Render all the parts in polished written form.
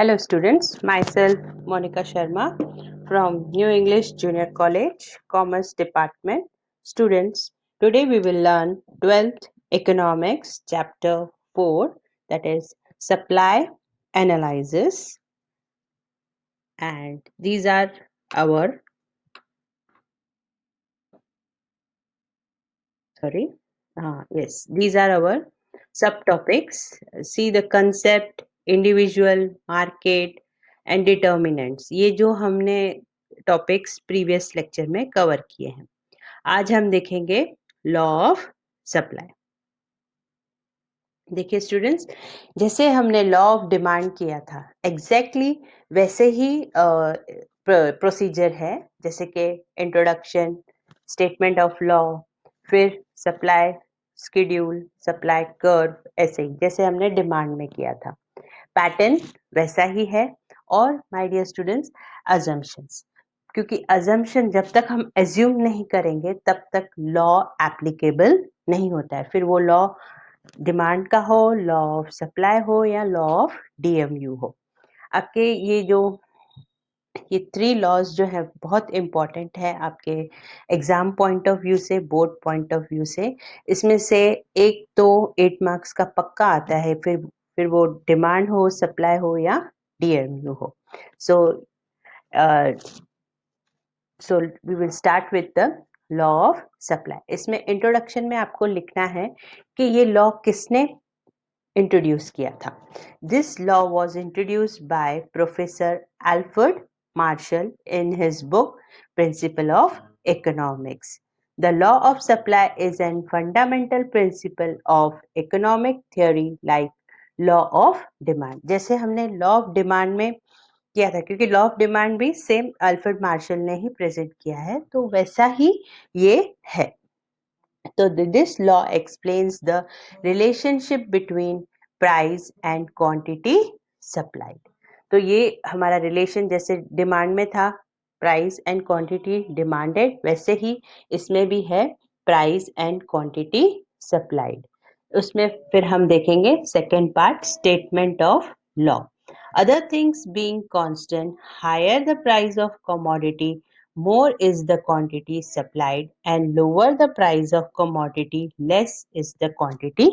Hello students, myself Monica Sharma from New English Junior College, Commerce Department. Students, today we will learn 12th Economics Chapter 4, that is Supply Analysis, and these are our these are our subtopics. See the concept, individual, market and determinants. ये जो हमने topics previous lecture में cover किए हैं, आज हम देखेंगे law of supply. देखिए स्टूडेंट्स, जैसे हमने लॉ ऑफ डिमांड किया था एग्जैक्टली वैसे ही प्रोसीजर है. जैसे कि इंट्रोडक्शन, स्टेटमेंट ऑफ लॉ, फिर सप्लाई शेड्यूल, सप्लाई कर्व, ऐसे ही जैसे हमने डिमांड में किया था. पैटर्न वैसा ही है. और माय डियर स्टूडेंट्स, अजम्पशंस, क्योंकि अजम्पशन जब तक हम एज्यूम नहीं करेंगे तब तक लॉ एप्लीकेबल नहीं होता है. फिर वो लॉ डिमांड का हो, लॉ ऑफ सप्लाई हो या लॉ ऑफ डीएमयू हो. आपके ये 3 लॉज जो है बहुत इम्पॉर्टेंट है आपके एग्जाम पॉइंट ऑफ व्यू से, बोर्ड पॉइंट ऑफ व्यू से. इसमें से एक तो 8 मार्क्स का पक्का आता है, फिर वो डिमांड हो, सप्लाई हो या डीएमयू हो. So we will start with the law of supply. इसमें इंट्रोडक्शन में आपको लिखना है कि ये लॉ किसने इंट्रोड्यूस किया था. This law was introduced by professor Alfred martial in his book Principle of Economics. The law of supply is a fundamental principle of economic theory like law of demand. जैसे हमने law of demand में किया था, क्योंकि law of demand भी same Alfred Marshall ने ही present किया है, तो वैसा ही ये है. So this law explains the relationship between price and quantity supplied. तो ये हमारा रिलेशन जैसे डिमांड में था प्राइस एंड क्वांटिटी डिमांडेड, वैसे ही इसमें भी है प्राइस एंड क्वांटिटी सप्लाइड. उसमें फिर हम देखेंगे second part, statement of law. Other things being constant, higher the price of commodity, more is the quantity supplied, and lower the price of commodity, less is the quantity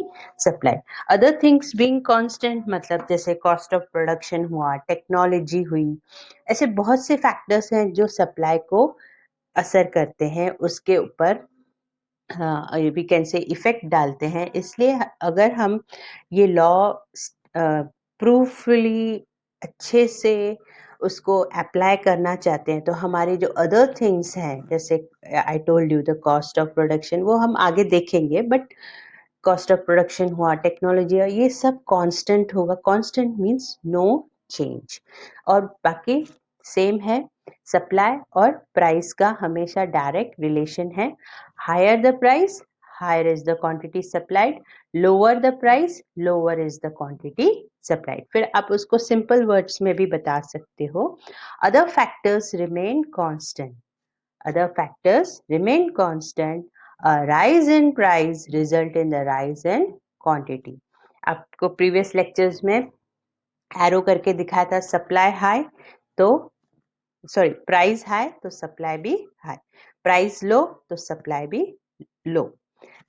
supplied. Other things being constant मतलब जैसे cost of production हुआ, technology हुई, ऐसे बहुत से factors हैं जो supply को असर करते हैं, उसके ऊपर वी कैन से इफेक्ट डालते हैं. इसलिए अगर हम ये लॉ प्रूफुली अच्छे से उसको अप्लाई करना चाहते हैं, तो हमारे जो अदर थिंग्स हैं, जैसे I told you the cost of production, वो हम आगे देखेंगे. बट कॉस्ट ऑफ प्रोडक्शन हुआ, टेक्नोलॉजी हुआ, ये सब कांस्टेंट होगा. Constant means no change. और बाकी सेम है. सप्लाई और प्राइस का हमेशा डायरेक्ट रिलेशन है. Higher the price, higher is the quantity supplied. Lower the price, lower is the quantity supplied. फिर आप उसको सिंपल वर्ड्स में भी बता सकते हो. Other factors remain constant. Other factors remain constant. A rise in price result in the rise in quantity. आपको previous lectures में एरो करके दिखाया था, सप्लाई हाई तो प्राइस हाई तो सप्लाई भी हाई, प्राइस लो तो सप्लाई भी लो.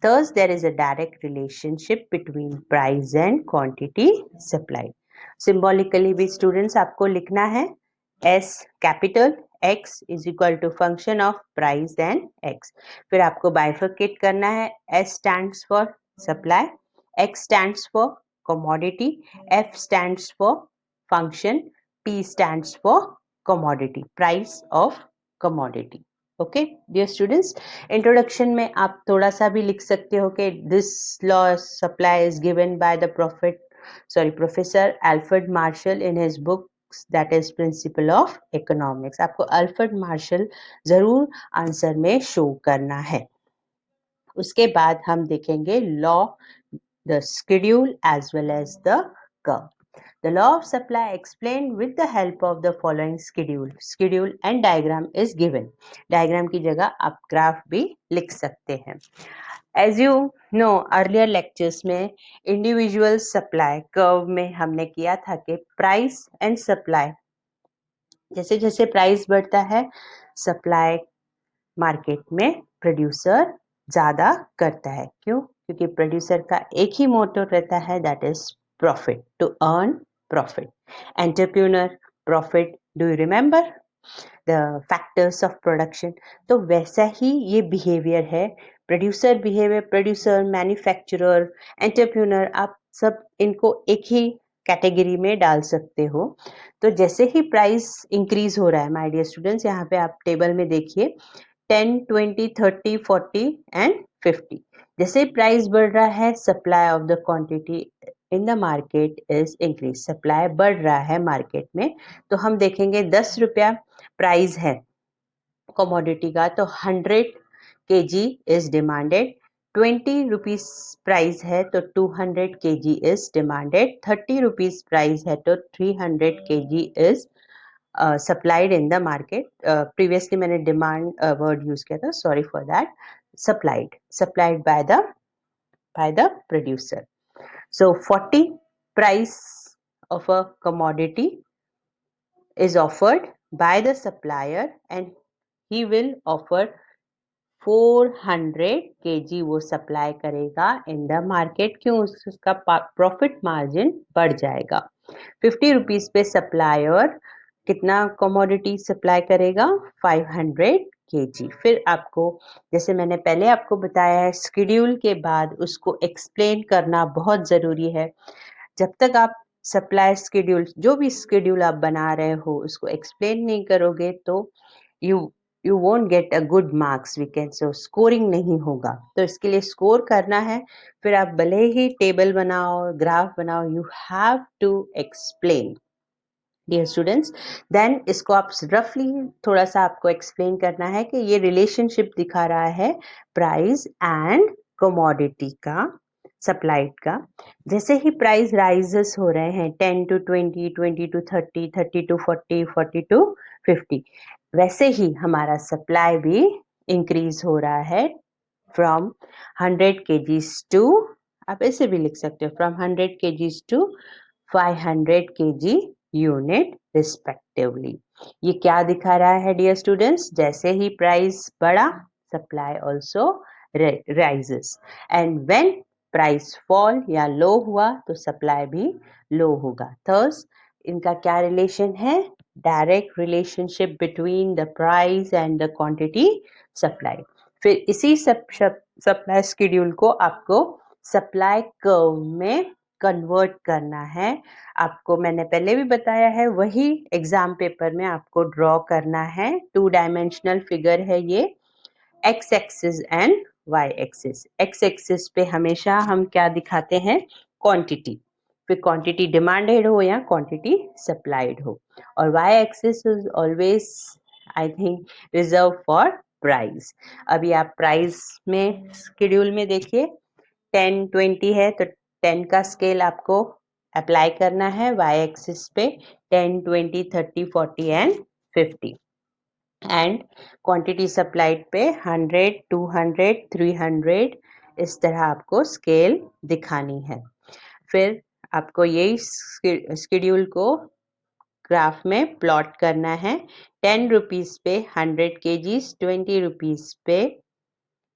Thus, there is a direct relationship between price and quantity supplied. Symbolically भी students आपको लिखना है S capital X is equal to function of price and X. फिर आपको bifurcate करना है. S stands for supply, X stands for commodity, F stands for function, P stands for commodity, price of commodity. Okay dear students, introduction में आप थोड़ा सा भी लिख सकते हो कि this law supply is given by the professor Alfred Marshall in his book that is principle of economics. आपको अल्फ्रेड मार्शल जरूर आंसर में शो करना है. उसके बाद हम देखेंगे law, the schedule as well as the curve. The law of supply explained with the help of the following schedule and diagram is given. Diagram की जगह आप ग्राफ भी लिख सकते हैं. As you know, earlier lectures में individual supply curve में हमने किया था कि price and supply, जैसे जैसे प्राइस बढ़ता है सप्लाई मार्केट में प्रोड्यूसर ज्यादा करता है. क्यों? क्योंकि प्रोड्यूसर का एक ही मोटो रहता है, that is profit, to earn profit. Entrepreneur profit, do you remember the factors of production? तो वैसा ही ये बिहेवियर है, producer behaviour, producer, manufacturer, entrepreneur, आप सब इनको एक ही कैटेगरी में डाल सकते हो. तो जैसे ही प्राइस इंक्रीज हो रहा है माय डियर स्टूडेंट्स, यहाँ पे आप टेबल में देखिए 10, 20, 30, 40 एंड 50. जैसे प्राइस बढ़ रहा है, supply of the quantity in the market is increase. Supply बढ़ रहा है मार्केट में, तो हम देखेंगे 10 रुपया प्राइस है कमोडिटी का, तो 100 kg is demanded. 20 rupees price है तो 200 kg is demanded. 30 rupees price है तो 300 kg is supplied in the market. Previously मैंने demand word use किया था, sorry for that. Supplied by the producer. So 40 price of a commodity is offered by the supplier and he will offer 400 kg वो supply करेगा in the market. क्यों? उसका profit margin बढ़ जाएगा. 50 rupees पे supplier कितना कमोडिटी सप्लाई करेगा? 500 kg. फिर आपको, जैसे मैंने पहले आपको बताया है, स्केड्यूल के बाद उसको एक्सप्लेन करना बहुत ज़रूरी है. जब तक आप सप्लाई स्केड्यूल, जो भी स्केड्यूल आप बना रहे हो, उसको एक्सप्लेन नहीं करोगे तो you you won't get a good marks, we can say scoring नहीं होगा. तो इसके लिए स्कोर करना है, फिर आप भले ही टेबल बनाओ, ग्राफ बनाओ, you have to explain dear students. Then इसको आप रफली थोड़ा सा आपको एक्सप्लेन करना है कि ये रिलेशनशिप दिखा रहा है प्राइस एंड कमोडिटी का, सप्लाइड का. जैसे ही प्राइस राइजेस हो रहे हैं 10 to 20, 20 to 30, 30 to 40, 40 to 50, वैसे ही हमारा सप्लाई भी इंक्रीज हो रहा है फ्रॉम 100 kgs टू, आप ऐसे भी लिख सकते हो, from 100 kgs to 500 kg unit respectively. ये क्या दिखा रहा है डियर स्टूडेंट्स? जैसे ही प्राइस बढ़ा, supply also rises, and when price fall या लो हुआ तो सप्लाई भी लो होगा. थर्स इनका क्या रिलेशन है? Direct relationship between the price and the quantity supply. फिर इसी सप्लाई शेड्यूल को आपको सप्लाई कर्व में कन्वर्ट करना है. आपको मैंने पहले भी बताया है, वही एग्जाम पेपर में आपको ड्रॉ करना है. 2 डायमेंशनल फिगर है ये, X axis and Y axis. X axis पे हमेशा हम क्या दिखाते हैं? क्वांटिटी. फिर क्वांटिटी डिमांडेड हो या क्वांटिटी सप्लाइड हो, और Y axis is always I think reserve for price. अभी आप प्राइस में शेड्यूल में देखिए 10, 20 है तो 10 का स्केल आपको अप्लाई करना है वाई एक्सिस पे, 10, 20, 30, 40 एंड 50. एंड क्वांटिटी सप्लाइड पे 100, 200, 300, इस तरह आपको स्केल दिखानी है. फिर आपको यही शेड्यूल को ग्राफ में प्लॉट करना है. 10 रुपीज पे 100 kgs, 20 रुपीज पे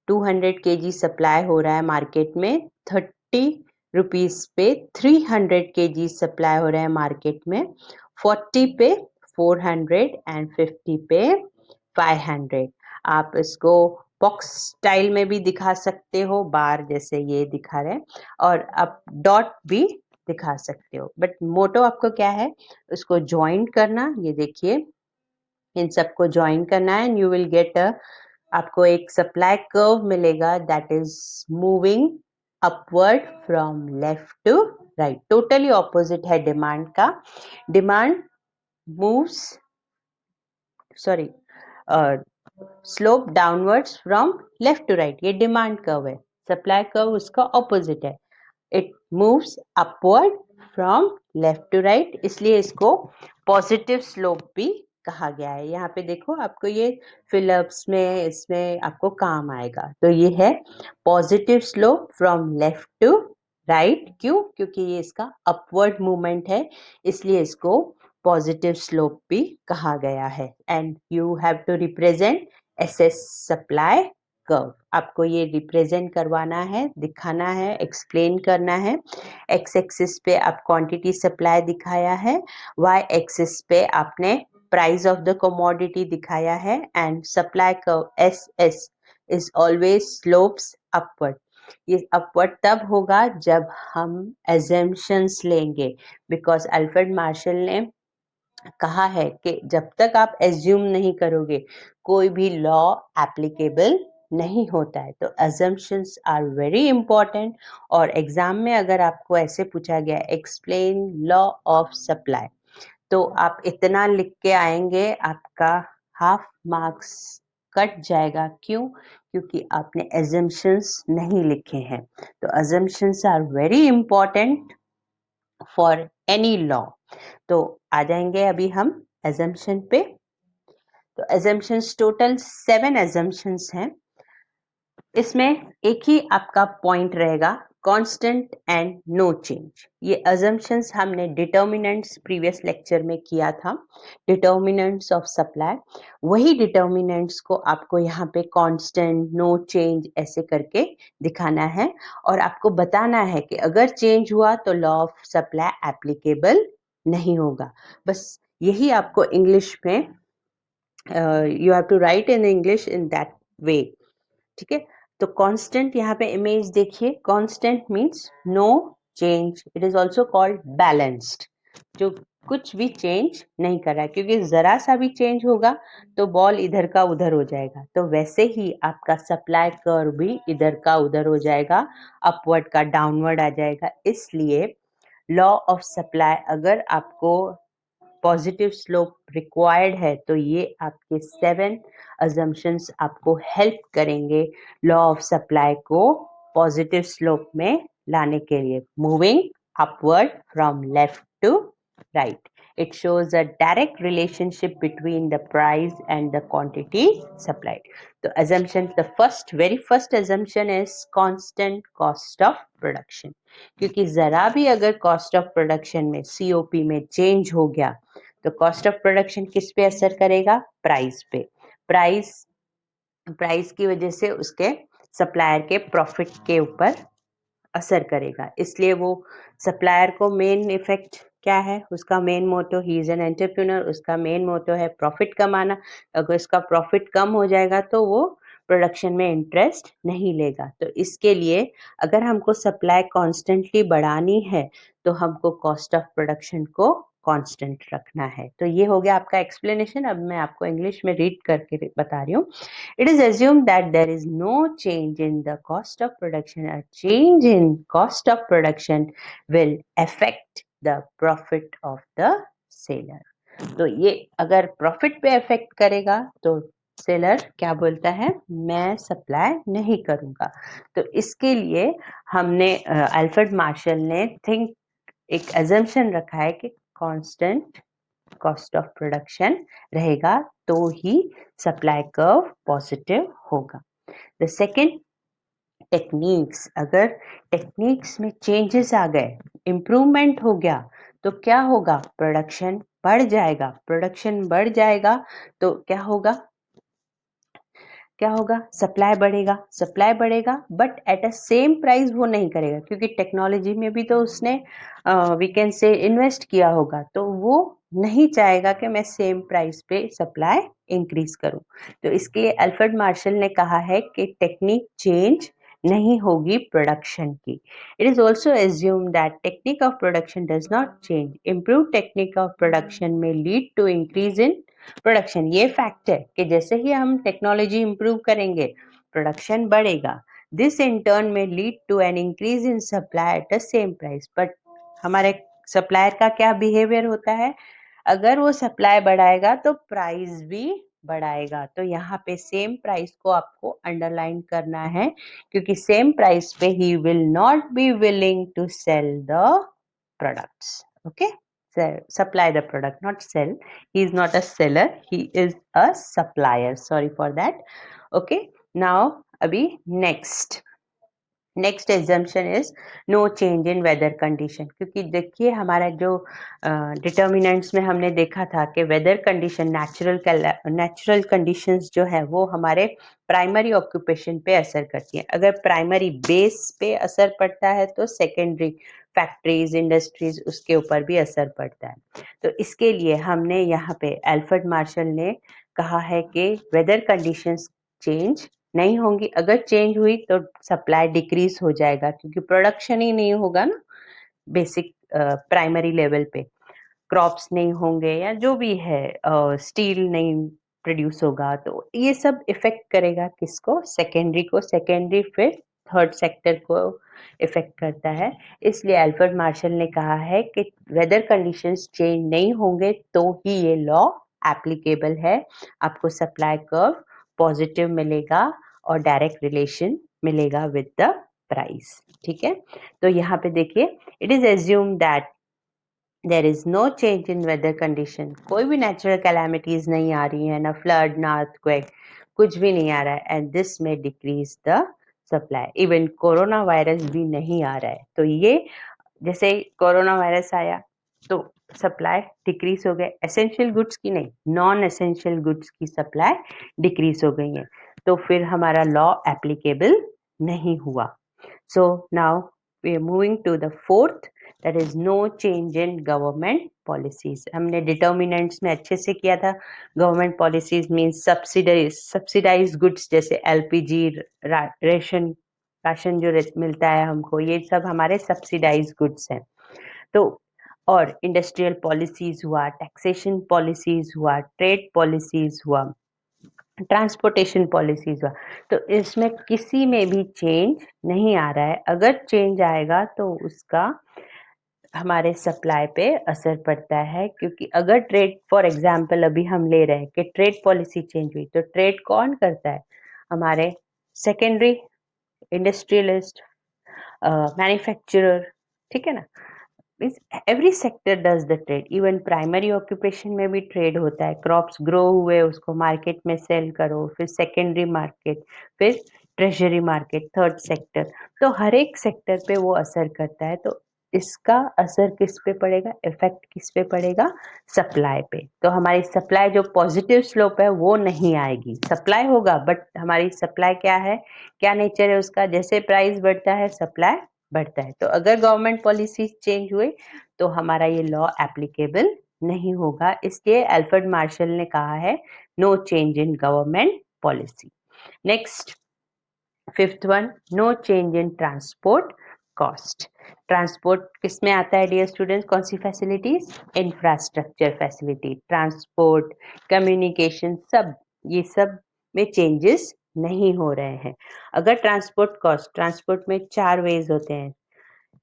200 kg सप्लाई हो रहा है मार्केट में, 30 रुपीज पे 300 kg सप्लाई हो रहा है मार्केट में, 40 पे 400 एंड 50 पे 500. आप इसको बॉक्स स्टाइल में भी दिखा सकते हो, बार जैसे ये दिखा रहे हैं, और आप डॉट भी दिखा सकते हो. बट मोटो आपको क्या है? उसको ज्वाइन करना. ये देखिए, इन सबको ज्वाइन करना है and you will get a, आपको एक सप्लाई कर्व मिलेगा that is moving upward from left to right. Totally opposite है डिमांड का. Demand moves, sorry, slope downwards from left to right. ये डिमांड कर्व है. सप्लाई कर्व उसका opposite है, it moves upward from left to right, इसलिए इसको positive slope भी कहा गया है। यहाँ पे देखो आपको ये फिलअप्स में इसमें आपको काम आएगा। तो ये है positive slope from left to right. क्यों? क्योंकि ये इसका अपवर्ड मूवमेंट है, इसलिए इसको पॉजिटिव स्लोप भी कहा गया है। And you have to represent SS supply curve. आपको ये रिप्रेजेंट करवाना है, दिखाना है, एक्सप्लेन करना है। एक्स एक्सिस पे आप क्वांटिटी सप्लाई दिखाया है, वाई एक्सिस पे आपने प्राइस ऑफ द कमोडिटी दिखाया है, and supply curve S S is always slopes upward. ये अपवर्ड तब होगा जब हम एजम्पशंस लेंगे, बिकॉज अल्फ्रेड मार्शल ने कहा है कि जब तक आप एज्यूम नहीं करोगे कोई भी लॉ एप्लीकेबल नहीं होता है। तो assumptions आर वेरी इंपॉर्टेंट। और एग्जाम में अगर आपको ऐसे पूछा गया एक्सप्लेन लॉ ऑफ सप्लाई, तो आप इतना लिख के आएंगे, आपका हाफ मार्क्स कट जाएगा। क्यों? क्योंकि आपने assumptions नहीं लिखे हैं। तो assumptions are very important for any law. तो आ जाएंगे अभी हम assumption पे। तो assumptions टोटल 7 assumptions हैं। इसमें एक ही आपका पॉइंट रहेगा, कांस्टेंट एंड नो चेंज। ये assumptions हमने डिटर्मिनेंट्स प्रीवियस लेक्चर में किया था, डिटर्मिनेंट्स ऑफ सप्लाई। वही डिटर्मिनेंट्स को आपको यहाँ पे कांस्टेंट, नो चेंज ऐसे करके दिखाना है, और आपको बताना है कि अगर चेंज हुआ तो लॉ ऑफ सप्लाई एप्लीकेबल नहीं होगा। बस यही आपको इंग्लिश में you have to write in English in that way. ठीक है? तो कांस्टेंट यहाँ पे इमेज देखिए, constant means no change. It is also called balanced, जो कुछ भी चेंज नहीं कर रहा है, क्योंकि जरा सा भी चेंज होगा तो बॉल इधर का उधर हो जाएगा। तो वैसे ही आपका सप्लाई कर्व भी इधर का उधर हो जाएगा, अपवर्ड का डाउनवर्ड आ जाएगा। इसलिए लॉ ऑफ सप्लाई अगर आपको पॉजिटिव स्लोप रिक्वायर्ड है तो ये आपके 7 assumptions आपको हेल्प करेंगे लॉ ऑफ सप्लाई को पॉजिटिव स्लोप में लाने के लिए। Moving upward from left to right. It shows a direct relationship between the price and the quantity supplied. So assumption, the very first assumption is constant cost of production. क्योंकि जरा भी अगर cost of production में COP में change हो गया तो cost of production किस पे असर करेगा? प्राइस पे। प्राइस की वजह से उसके सप्लायर के प्रॉफिट के ऊपर असर करेगा। इसलिए वो सप्लायर को मेन इफेक्ट क्या है? उसका main motto, he is an entrepreneur, उसका मेन मोटो है प्रॉफिट कमाना। अगर उसका प्रॉफिट कम हो जाएगा तो वो प्रोडक्शन में इंटरेस्ट नहीं लेगा। तो इसके लिए अगर हमको सप्लाई कॉन्स्टेंटली बढ़ानी है तो हमको कॉस्ट ऑफ प्रोडक्शन को कांस्टेंट रखना है। तो ये हो गया आपका एक्सप्लेनेशन। अब मैं आपको इंग्लिश में रीड करके बता रही हूँ। It is assumed that there is no change in the cost of production. A change in cost of production will affect the profit of the seller. तो ये अगर प्रॉफिट पे अफेक्ट करेगा तो सेलर क्या बोलता है? मैं सप्लाई नहीं करूंगा। तो इसके लिए हमने अल्फ्रेड मार्शल ने एक एजम्पशन रखा है कि कांस्टेंट कॉस्ट ऑफ प्रोडक्शन रहेगा तो ही सप्लाई कर्व पॉजिटिव होगा। The second, techniques. अगर टेक्निक्स में चेंजेस आ गए, इम्प्रूवमेंट हो गया, तो क्या होगा? प्रोडक्शन बढ़ जाएगा। प्रोडक्शन बढ़ जाएगा तो क्या होगा? सप्लाई बढ़ेगा। सप्लाई बढ़ेगा but at a same price वो नहीं करेगा, क्योंकि टेक्नोलॉजी में भी तो उसने वी कैन से इन्वेस्ट किया होगा। तो वो नहीं चाहेगा कि मैं सेम प्राइस पे सप्लाई इंक्रीज करूं। तो इसके लिए अल्फ्रेड मार्शल ने कहा है कि टेक्निक चेंज नहीं होगी प्रोडक्शन की। It is also assume that technique of production does not change. Improve technique of production में lead to increase in production. ये फैक्ट है कि जैसे ही हम टेक्नोलॉजी इंप्रूव करेंगे प्रोडक्शन बढ़ेगा। दिस इन टर्न में lead to an increase in supply at the same price. But हमारे सप्लायर का क्या बिहेवियर होता है? अगर वो सप्लाई बढ़ाएगा तो प्राइस भी बढ़ाएगा। तो यहाँ पे सेम प्राइस को आपको अंडरलाइन करना है, क्योंकि सेम प्राइस पे he will not be willing to sell the products. Okay, so supply the product, not sell. He is not a seller, he is a supplier. Sorry for that. Okay, now abhi next assumption is no change in weather condition, क्योंकि देखिए हमारा जो determinants में हमने देखा था कि weather condition natural conditions जो है वो हमारे प्राइमरी ऑक्यूपेशन पे असर करती हैं. अगर प्राइमरी बेस पे असर पड़ता है तो सेकेंडरी फैक्ट्रीज इंडस्ट्रीज उसके ऊपर भी असर पड़ता है. तो इसके लिए हमने यहाँ पे एल्फ्रेड मार्शल ने कहा है कि वेदर कंडीशंस चेंज नहीं होंगी. अगर चेंज हुई तो सप्लाई डिक्रीज हो जाएगा, क्योंकि प्रोडक्शन ही नहीं होगा ना बेसिक प्राइमरी लेवल पे. क्रॉप्स नहीं होंगे या जो भी है, स्टील नहीं प्रोड्यूस होगा, तो ये सब इफेक्ट करेगा किसको? सेकेंडरी को. सेकेंडरी फिर थर्ड सेक्टर को इफेक्ट करता है. इसलिए अल्फ्रेड मार्शल ने कहा है कि वेदर कंडीशंस चेंज नहीं होंगे तो ही ये लॉ एप्लीकेबल है. आपको सप्लाई कर्व पॉजिटिव मिलेगा और डायरेक्ट रिलेशन मिलेगा विद द प्राइस. ठीक है, तो यहाँ पे देखिए, it is assume that there is no change in weather condition. कोई भी नेचुरल कैलामिटीज नहीं आ रही है, ना फ्लड ना अर्थक्वेक, कुछ भी नहीं आ रहा है. एंड दिस में decrease the supply. Even corona virus भी नहीं आ रहा है. तो ये जैसे कोरोना वायरस आया तो सप्लाई डिक्रीज हो गए. एसेंशियल गुड्स की नहीं, नॉन एसेंशियल गुड्स की सप्लाई डिक्रीज हो गई है. तो फिर हमारा लॉ एप्लीकेबल नहीं हुआ. So now we are moving to the fourth, that is no change in government policies. हमने determinants में अच्छे से किया था. Government policies means subsidized goods, जैसे LPG, राशन जो मिलता है हमको, ये सब हमारे subsidized goods हैं. तो और इंडस्ट्रियल पॉलिसीज हुआ, टैक्सेशन पॉलिसीज हुआ, ट्रेड पॉलिसीज हुआ, ट्रांसपोर्टेशन पॉलिसीज हुआ. तो इसमें किसी में भी चेंज नहीं आ रहा है. अगर चेंज आएगा तो उसका हमारे सप्लाई पे असर पड़ता है, क्योंकि अगर ट्रेड, फॉर एग्जांपल अभी हम ले रहे हैं कि ट्रेड पॉलिसी चेंज हुई, तो ट्रेड कौन करता है? हमारे सेकेंडरी इंडस्ट्रियलिस्ट, मैन्युफैक्चरर. ठीक है ना. Means every sector does the trade. Even primary occupation में भी ट्रेड होता है. क्रॉप्स ग्रो हुए, उसको मार्केट में सेल करो, फिर सेकेंडरी मार्केट, फिर ट्रेजरी मार्केट, थर्ड सेक्टर. तो हर एक सेक्टर पे वो असर करता है. तो इसका असर किस पे पड़ेगा? इफेक्ट किस पे पड़ेगा? सप्लाई पे. तो हमारी सप्लाई जो पॉजिटिव स्लोप है वो नहीं आएगी. सप्लाई होगा बट हमारी सप्लाई क्या है, क्या नेचर है उसका? जैसे प्राइस बढ़ता है सप्लाई बढ़ता है. तो अगर गवर्नमेंट पॉलिसी चेंज हुई तो हमारा ये लॉ एप्लीकेबल नहीं होगा. इसलिए अल्फ्रेड मार्शल ने कहा है no change in government policy. Next, fifth one, no change in transport cost. Transport किस में आता है डियर स्टूडेंट्स? कौन सी facilities? Infrastructure facility, transport, communication, सब ये सब में चेंजेस नहीं हो रहे हैं. अगर ट्रांसपोर्ट कॉस्ट, ट्रांसपोर्ट में 4 वेज होते हैं: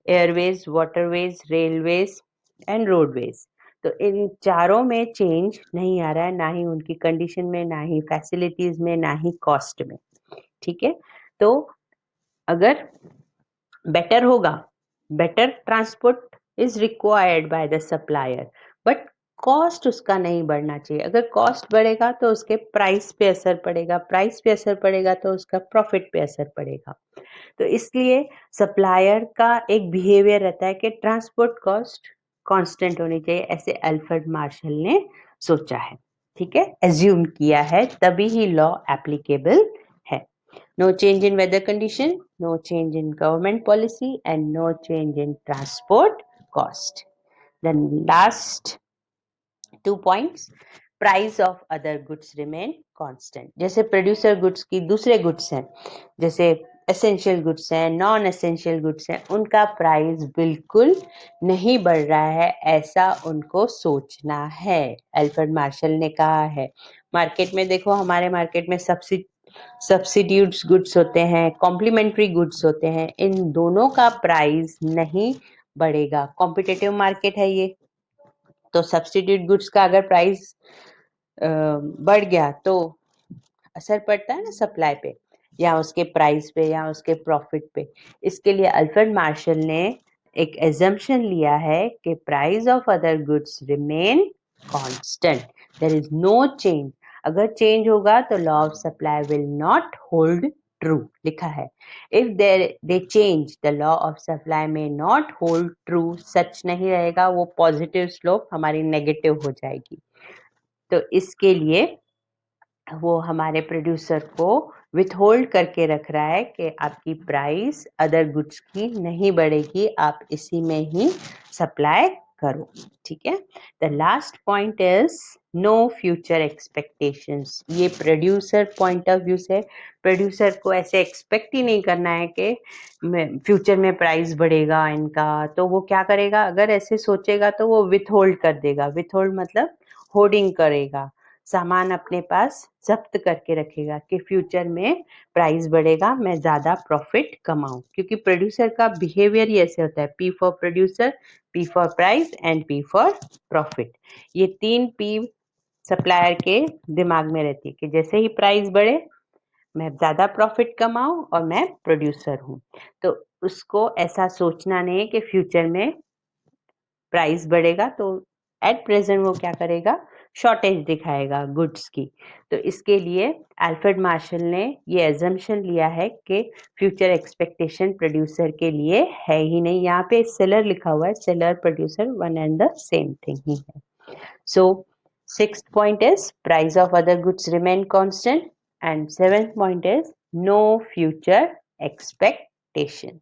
Airways, waterways, railways and roadways. तो इन चारों में चेंज नहीं आ रहा है, ना ही उनकी कंडीशन में, ना ही फैसिलिटीज में, ना ही कॉस्ट में. ठीक है, तो अगर बेटर होगा, better transport is required by the supplier, but cost उसका नहीं बढ़ना चाहिए. अगर कॉस्ट बढ़ेगा तो उसके प्राइस पे असर पड़ेगा, प्राइस पे असर पड़ेगा तो उसका प्रॉफिट पे असर पड़ेगा. तो इसलिए सप्लायर का एक बिहेवियर रहता है कि ट्रांसपोर्ट कॉस्ट कांस्टेंट होनी चाहिए. ऐसे अल्फ्रेड मार्शल ने सोचा है. ठीक है, एज्यूम किया है, तभी ही लॉ एप्लीकेबल है. No change in weather condition, no change in government policy and no change in transport cost. Then last 2 points, price of other goods remain constant. जैसे प्रोड्यूसर गुड्स की दूसरे गुड्स हैं, जैसे एसेंशियल गुड्स हैं, non essential goods हैं, उनका price बिल्कुल नहीं बढ़ रहा है, ऐसा उनको सोचना है. अल्फ्रेड मार्शल ने कहा है. मार्केट में देखो, हमारे मार्केट में सब्सिड्यूट्स गुड्स होते हैं, कॉम्प्लीमेंट्री गुड्स होते हैं. इन दोनों का प्राइस नहीं बढ़ेगा. कॉम्पिटिटिव मार्केट है ये. तो सब्सिड्यूट गुड्स का अगर प्राइस बढ़ गया तो असर पड़ता है ना सप्लाई पे, या उसके प्राइस पे, या उसके प्रॉफिट पे. इसके लिए अल्फ्रेड मार्शल ने एक assumption लिया है कि price of other goods remain constant. There is no change. अगर change होगा तो law of supply will not hold true लिखा है. If they change, the law of supply may not hold true. सच नहीं रहेगा, वो positive slope हमारी negative हो जाएगी. तो इसके लिए वो हमारे प्रोड्यूसर को विथहोल्ड करके रख रहा है कि आपकी प्राइस अदर गुड्स की नहीं बढ़ेगी, आप इसी में ही सप्लाई करो. ठीक है. The last point is no future expectations. ये प्रोड्यूसर पॉइंट ऑफ व्यू से प्रोड्यूसर को ऐसे एक्सपेक्ट ही नहीं करना है कि फ्यूचर में प्राइस बढ़ेगा इनका, तो वो क्या करेगा, अगर ऐसे सोचेगा तो वो विथहोल्ड कर देगा. विथहोल्ड मतलब होर्डिंग करेगा, सामान अपने पास जब्त करके रखेगा कि फ्यूचर में प्राइस बढ़ेगा, मैं ज़्यादा प्रॉफिट कमाऊं. क्योंकि प्रोड्यूसर का बिहेवियर ही ऐसे होता है, P for producer, P for price and P for profit. ये 3 पी सप्लायर के दिमाग में रहती है कि जैसे ही प्राइस बढ़े मैं ज़्यादा प्रॉफिट कमाऊं और मैं प्रोड्यूसर हूँ. तो उसको ऐसा सोचना नहीं है कि फ्यूचर में प्राइस बढ़ेगा तो एट प्रेजेंट वो क्या करेगा, शॉर्टेज दिखाएगा गुड्स की. तो इसके लिए अल्फ्रेड मार्शल ने ये एजम्पशन लिया है कि फ्यूचर एक्सपेक्टेशन प्रोड्यूसर के लिए है ही नहीं. यहाँ पे सेलर लिखा हुआ है, seller producer one and the same thing he है. So, sixth point is price of other goods remain constant, and seventh point is no future expectation.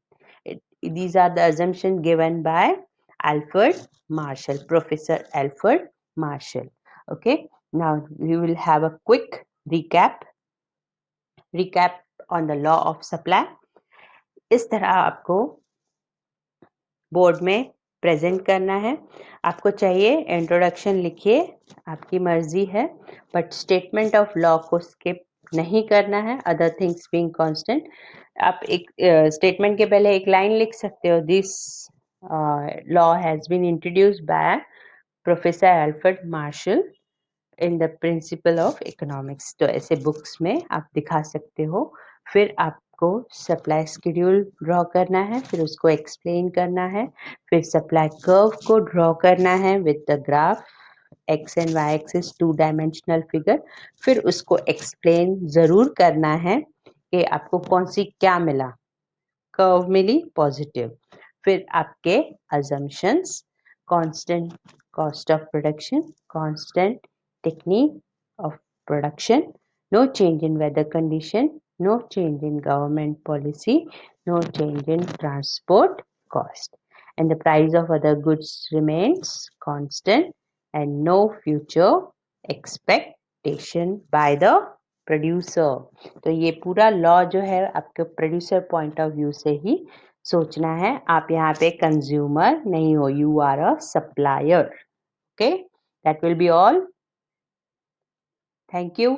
These are the assumptions given by Alfred Marshall, Professor Alfred Marshall. Okay, now we will have a quick recap on the law of supply. इस तरह आपको board में present करना है. आपको चाहिए introduction लिखिए, आपकी मर्जी है, बट स्टेटमेंट ऑफ लॉ को स्किप नहीं करना है. अदर थिंग्स बीइंग कांस्टेंट, आप एक स्टेटमेंट के पहले एक लाइन लिख सकते हो, this law has been introduced by professor Alfred Marshall in the principle of economics. तो ऐसे बुक्स में आप दिखा सकते हो. फिर आपको सप्लाई शेड्यूल ड्रॉ करना है, फिर उसको एक्सप्लेन करना है, फिर सप्लाई कर्व को ड्रॉ करना है with the graph X and Y axis 2 dimensional figure. फिर उसको एक्सप्लेन ज़रूर करना है कि आपको कौन सी क्या मिला, कर्व मिली पॉजिटिव. फिर आपके assumptions, constant cost of production, constant technique of production, no change in weather condition, no change in government policy, no change in transport cost, and the price of other goods remains constant, and no future expectation by the producer. तो ये पूरा law जो है आपके producer point of view से ही सोचना है. आप यहाँ पे कंज्यूमर नहीं हो, you are a supplier. Okay, that will be all. Thank you.